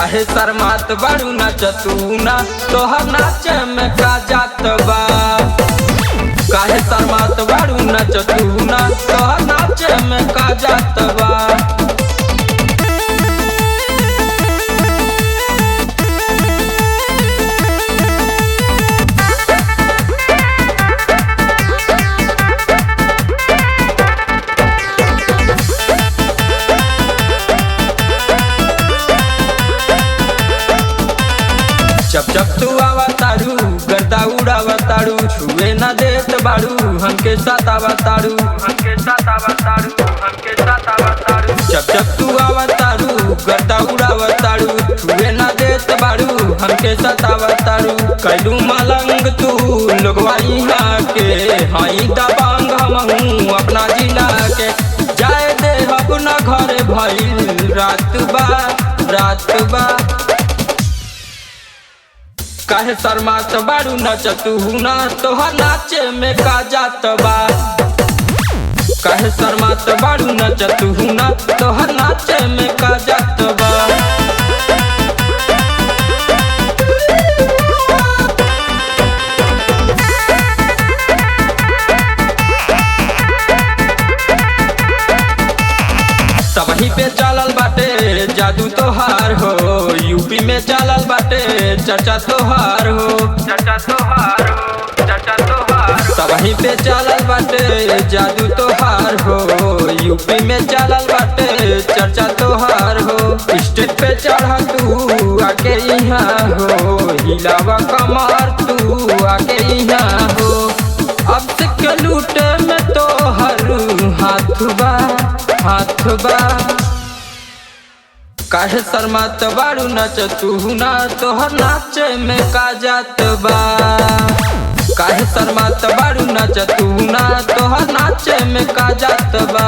काहे शर्मात बारू नचतूना तोहर नाचे में का जात बा। काहे शर्मात बारू नचतूना तोहर नाचे में का जात बा। जब जब तू आवतारू गर्दा उड़ावतारू छुए ना देत बारू हमके साथ आवतारू जब जब तू आवतारू गर्दा उड़ावतारू छुए ना देत बारू हमके साथ आवतारू कैलू मलंग तू लोगवा यहाँ के हई दबंग हमहू अपना जिला के जाए दे अपना घर भइल रात बा। काहे शर्मात बारू नचतूना तोहर नाचे में का जात बा। काहे शर्मात बारू नचतूना तोहर नाचे में का जात बा। सबही पे चलल बाटे जादू तोहार हो यूपी में चलल बाटे चर्चा तोहार हो सबही पे चलल बाटे जादू तोहार हो यूपी में चलल बाटे चर्चा तोहार हो। स्टेज पे चढ़ा तू आके यहाँ हो हिलावा कमर तू आके यहाँ हो अब से के लूटे में तोहर हाथ बा। काहे शर्मात बारू नचतूना तोहर नाचे में का जात बा। काहे शर्मात बारू नचतूना तोहर नाचे में का जात बा।